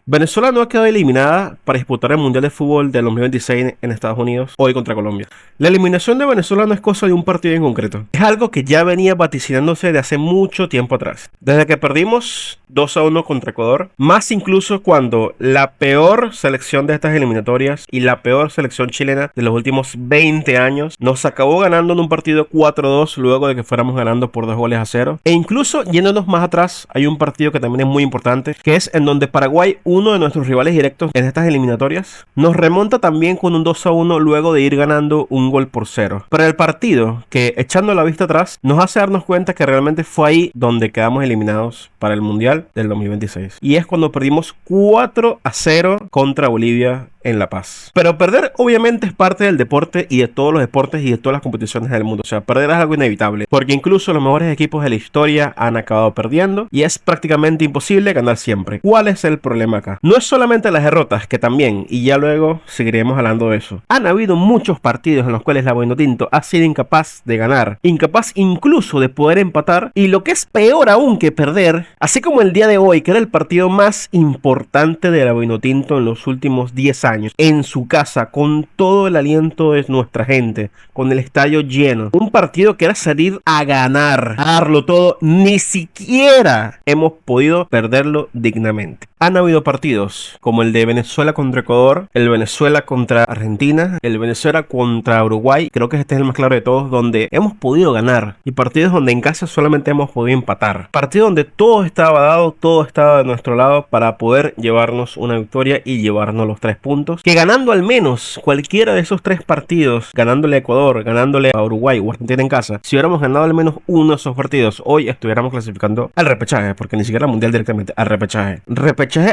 Venezuela no ha quedado eliminada para disputar el Mundial de Fútbol del 2026 en Estados Unidos, hoy contra Colombia. La eliminación de Venezuela no es cosa de un partido en concreto. Es algo que ya venía vaticinándose de hace mucho tiempo atrás. Desde que perdimos 2-1 contra Ecuador, más incluso cuando la peor selección de estas eliminatorias y la peor selección chilena de los últimos 20 años nos acabó ganando en un partido 4-2 luego de que fuéramos ganando por 2-0. E incluso yéndonos más atrás, hay un partido que también es muy importante, que es en donde Paraguay, uno de nuestros rivales directos en estas eliminatorias, nos remonta también con un 2-1 luego de ir ganando 1-0. Pero el partido que, echando la vista atrás, nos hace darnos cuenta que realmente fue ahí donde quedamos eliminados para el Mundial del 2026. Y es cuando perdimos 4-0 contra Bolivia en La Paz. Pero perder obviamente es parte del deporte y de todos los deportes y de todas las competiciones del mundo. O sea, perder es algo inevitable, porque incluso los mejores equipos de la historia han acabado perdiendo y es prácticamente imposible ganar siempre. ¿Cuál es el problema acá? No es solamente las derrotas, que también, y ya luego seguiremos hablando de eso. Han habido muchos partidos en los cuales la Vinotinto ha sido incapaz de ganar, incapaz incluso de poder empatar, y lo que es peor aún que perder, así como el día de hoy, que era el partido más importante de la Vinotinto en los últimos 10 años, en su casa, con todo el aliento de nuestra gente, con el estadio lleno, un partido que era salir a ganar, a darlo todo, ni siquiera hemos podido perderlo dignamente. Han habido partidos como el de Venezuela contra Ecuador, el Venezuela contra Argentina, el Venezuela contra Uruguay, creo que este es el más claro de todos, donde hemos podido ganar, y partidos donde en casa solamente hemos podido empatar, partidos donde todo estaba dado, todo estaba de nuestro lado para poder llevarnos una victoria y llevarnos los 3 puntos, que ganando al menos cualquiera de esos 3 partidos, ganándole a Ecuador, ganándole a Uruguay o Argentina en casa, si hubiéramos ganado al menos uno de esos partidos, hoy estuviéramos clasificando al repechaje, porque ni siquiera al Mundial directamente, al repechaje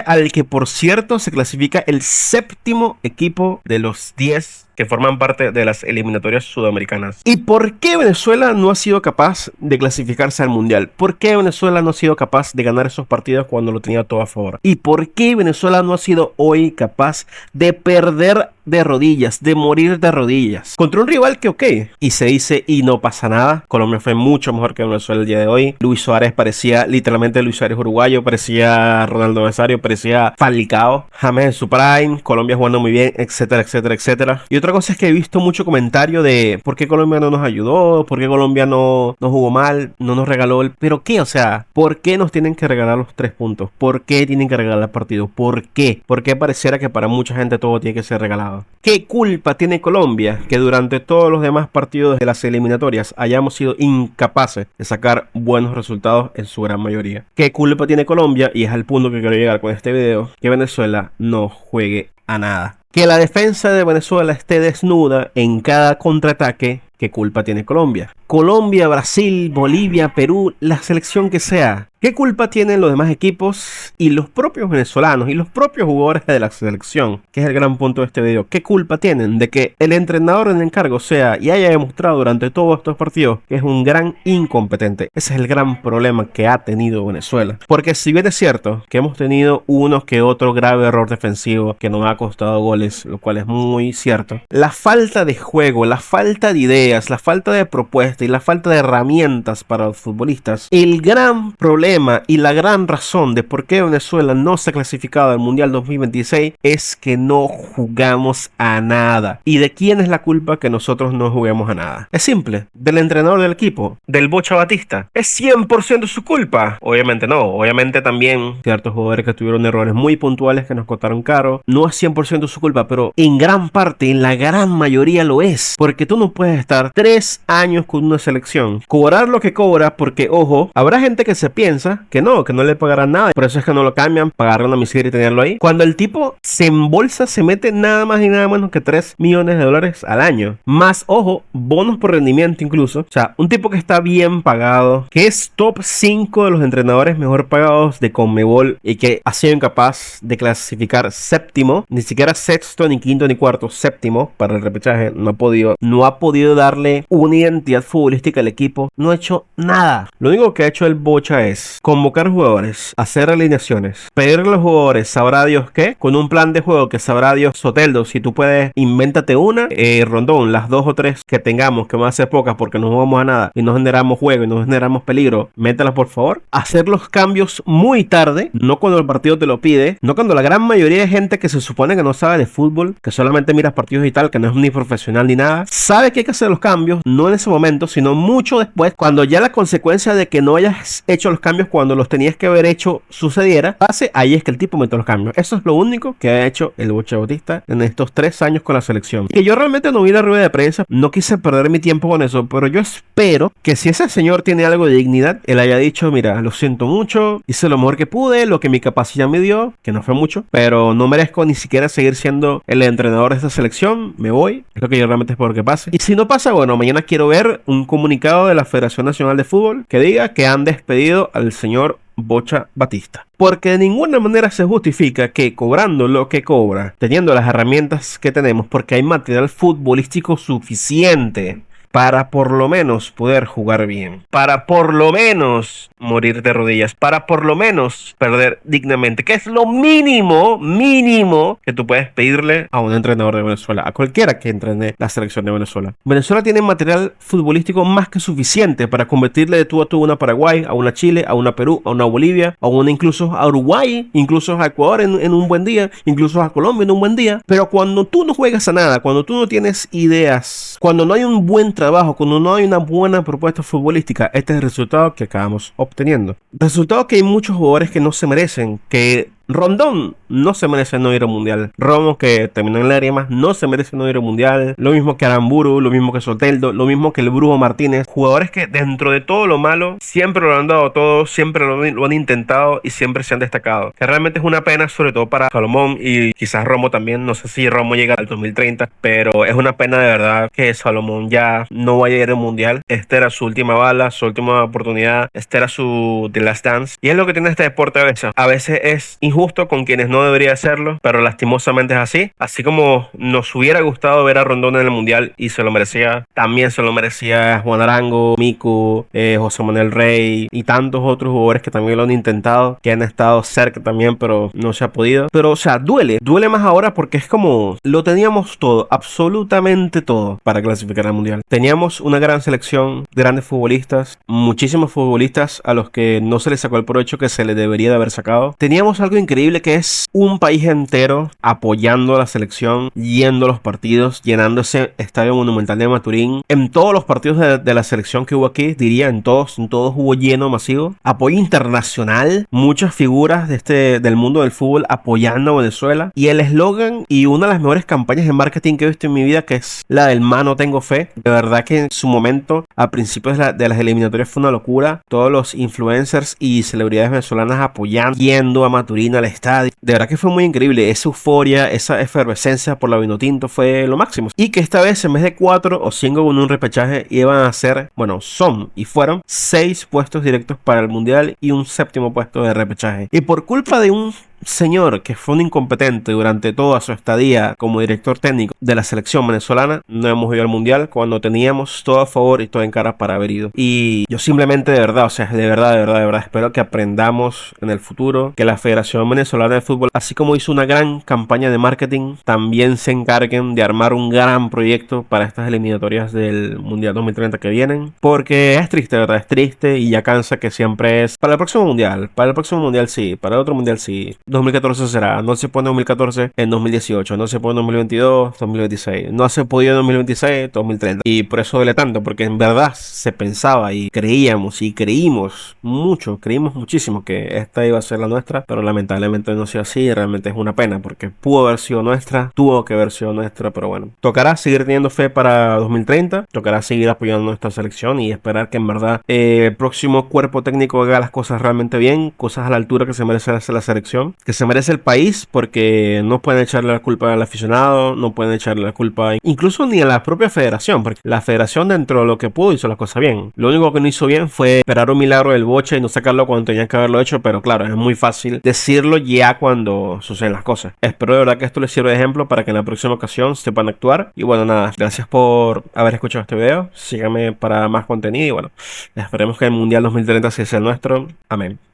al que por cierto se clasifica el 7º equipo de los 10 que forman parte de las eliminatorias sudamericanas. ¿Y por qué Venezuela no ha sido capaz de clasificarse al Mundial? ¿Por qué Venezuela no ha sido capaz de ganar esos partidos cuando lo tenía todo a favor? ¿Y por qué Venezuela no ha sido hoy capaz de perder de rodillas, de morir de rodillas contra un rival que y se dice y no pasa nada? Colombia fue mucho mejor que Venezuela el día de hoy. Luis Suárez parecía literalmente Luis Suárez uruguayo, parecía Ronaldo Nazario, parecía Falcao, James en su prime, Colombia jugando muy bien, etcétera, etcétera, etcétera. Y otra cosa es que he visto mucho comentario de por qué Colombia no nos ayudó, por qué Colombia no jugó mal, no nos regaló pero qué, o sea, ¿por qué nos tienen que regalar los 3 puntos? ¿Por qué tienen que regalar el partido? ¿Por qué? ¿Por qué pareciera que para mucha gente todo tiene que ser regalado? ¿Qué culpa tiene Colombia que durante todos los demás partidos de las eliminatorias hayamos sido incapaces de sacar buenos resultados en su gran mayoría? ¿Qué culpa tiene Colombia? Y es al punto que quiero llegar con este video, que Venezuela no juegue a nada. Que la defensa de Venezuela esté desnuda en cada contraataque. ¿Qué culpa tiene Colombia? Colombia, Brasil, Bolivia, Perú, la selección que sea. ¿Qué culpa tienen los demás equipos y los propios venezolanos y los propios jugadores de la selección? Que es el gran punto de este video. ¿Qué culpa tienen de que el entrenador en encargo sea y haya demostrado durante todos estos partidos que es un gran incompetente? Ese es el gran problema que ha tenido Venezuela. Porque si bien es cierto que hemos tenido uno que otro grave error defensivo que nos ha costado goles, lo cual es muy cierto, la falta de juego, la falta de ideas, la falta de propuesta y la falta de herramientas para los futbolistas, el gran problema y la gran razón de por qué Venezuela no se ha clasificado al Mundial 2026 es que no jugamos a nada. ¿Y de quién es la culpa que nosotros no juguemos a nada? Es simple, del entrenador del equipo, del Bocha Batista. ¿Es 100% su culpa? Obviamente no, obviamente también ciertos jugadores que tuvieron errores muy puntuales que nos costaron caro. No es 100% su culpa, pero en gran parte, en la gran mayoría lo es, porque tú no puedes estar 3 años con una selección, cobrar lo que cobra, porque ojo, habrá gente que se piensa que no le pagarán nada, por eso es que no lo cambian, pagarle una miseria y tenerlo ahí, cuando el tipo se embolsa, se mete nada más y nada menos que $3 millones al año, más ojo, bonos por rendimiento incluso. O sea, un tipo que está bien pagado, que es top 5 de los entrenadores mejor pagados de Conmebol y que ha sido incapaz de clasificar 7º, ni siquiera 6º, ni 5º, ni 4º, 7º para el repechaje. No ha podido darle una identidad futbolística al equipo, no ha hecho nada. Lo único que ha hecho el Bocha es es convocar jugadores, hacer alineaciones, pedirle a los jugadores, sabrá Dios qué, con un plan de juego que sabrá Dios Soteldo, si tú puedes, invéntate una, Rondón, las 2 o 3 que tengamos, que van a ser pocas porque no jugamos a nada y no generamos juego y no generamos peligro, mételas por favor. Hacer los cambios muy tarde, no cuando el partido te lo pide, no cuando la gran mayoría de gente que se supone que no sabe de fútbol, que solamente mira partidos y tal, que no es ni profesional ni nada, sabe que hay que hacer los cambios, no en ese momento, sino mucho después, cuando ya la consecuencia de que no hayas hecho los cambios cuando los tenías que haber hecho sucediera, ahí es que el tipo mete los cambios. Eso es lo único que ha hecho el Bocha Batista en estos 3 años con la selección. Que yo realmente no vi la rueda de prensa, no quise perder mi tiempo con eso, pero yo espero que si ese señor tiene algo de dignidad, él haya dicho, mira, lo siento mucho, hice lo mejor que pude, lo que mi capacidad me dio, que no fue mucho, pero no merezco ni siquiera seguir siendo el entrenador de esta selección, me voy, es lo que yo realmente espero que pase. Y si no pasa, bueno, mañana quiero ver un comunicado de la Federación Nacional de Fútbol que diga que han despedido al señor Bocha Batista. Porque de ninguna manera se justifica que cobrando lo que cobra, teniendo las herramientas que tenemos, porque hay material futbolístico suficiente para por lo menos poder jugar bien, para por lo menos morir de rodillas, para por lo menos perder dignamente, que es lo mínimo que tú puedes pedirle a un entrenador de Venezuela, a cualquiera que entrene la selección de Venezuela. Venezuela tiene material futbolístico más que suficiente para convertirle de tú a tú a una Paraguay, a una Chile, a una Perú, a una Bolivia, a una incluso a Uruguay, incluso a Ecuador en un buen día, incluso a Colombia en un buen día. Pero cuando tú no juegas a nada, cuando tú no tienes ideas, cuando no hay un buen trabajo, cuando no hay una buena propuesta futbolística, este es el resultado que acabamos obteniendo. Resultado que hay muchos jugadores que no se merecen, que Rondón no se merece no ir al mundial. Romo, que terminó en lágrimas, no se merece no ir al mundial. Lo mismo que Aramburu, lo mismo que Soteldo, lo mismo que el Brujo Martínez. Jugadores que dentro de todo lo malo siempre lo han dado todo, siempre lo han intentado y siempre se han destacado. Que realmente es una pena, sobre todo para Salomón y quizás Romo también. No sé si Romo llega al 2030, pero es una pena de verdad que Salomón ya no vaya a ir al mundial. Esta era su última bala, su última oportunidad. Esta era su The Last Dance. Y es lo que tiene este deporte a veces. A veces es injusto con quienes no debería hacerlo, pero lastimosamente es así. Así como nos hubiera gustado ver a Rondón en el mundial y se lo merecía, también se lo merecía Juan Arango, Miku, José Manuel Rey y tantos otros jugadores que también lo han intentado, que han estado cerca también, pero no se ha podido. Pero o sea, duele más ahora porque es como lo teníamos todo, absolutamente todo para clasificar al mundial. Teníamos una gran selección, grandes futbolistas, muchísimos futbolistas a los que no se les sacó el provecho que se les debería de haber sacado. Teníamos algo increíble que es un país entero apoyando a la selección, yendo a los partidos, llenando ese estadio monumental de Maturín. En todos los partidos de la selección que hubo aquí, diría en todos hubo lleno masivo. Apoyo internacional, muchas figuras del mundo del fútbol apoyando a Venezuela. Y el eslogan y una de las mejores campañas de marketing que he visto en mi vida, que es la del Mano Tengo Fe. De verdad que en su momento, a principios de las eliminatorias, fue una locura. Todos los influencers y celebridades venezolanas apoyando, yendo a Maturín al estadio. De verdad que fue muy increíble. Esa euforia, esa efervescencia por la Vinotinto fue lo máximo. Y que esta vez, en vez de 4 o 5 con un repechaje, iban a ser, bueno, son y fueron 6 puestos directos para el mundial y un 7º puesto de repechaje. Y por culpa de un señor que fue un incompetente durante toda su estadía como director técnico de la selección venezolana, no hemos ido al mundial cuando teníamos todo a favor y todo en cara para haber ido. Y yo simplemente de verdad, o sea, de verdad espero que aprendamos en el futuro, que la Federación Venezolana de Fútbol, así como hizo una gran campaña de marketing, también se encarguen de armar un gran proyecto para estas eliminatorias del Mundial 2030 que vienen, porque es triste, ¿verdad? Es triste y ya cansa que siempre es para el próximo mundial sí, para el otro mundial sí. 2014 será, no se pone en 2014 en 2018, no se pone en 2022, 2026, no se podía en 2026, 2030. Y por eso duele tanto, porque en verdad se pensaba y creíamos y creímos muchísimo que esta iba a ser la nuestra, pero lamentablemente no sea así y realmente es una pena porque pudo haber sido nuestra, tuvo que haber sido nuestra, pero bueno, tocará seguir teniendo fe para 2030, tocará seguir apoyando nuestra selección y esperar que en verdad el próximo cuerpo técnico haga las cosas realmente bien, cosas a la altura que se merece hacer la selección. que se merece el país, porque no pueden echarle la culpa al aficionado, no pueden echarle la culpa incluso ni a la propia federación, porque la federación dentro de lo que pudo hizo las cosas bien. Lo único que no hizo bien fue esperar un milagro del boche y no sacarlo cuando tenían que haberlo hecho, pero claro, es muy fácil decirlo ya cuando suceden las cosas. Espero de verdad que esto les sirva de ejemplo para que en la próxima ocasión sepan actuar. Y bueno, nada, gracias por haber escuchado este video. Síganme para más contenido y bueno, esperemos que el Mundial 2030 sea el nuestro. Amén.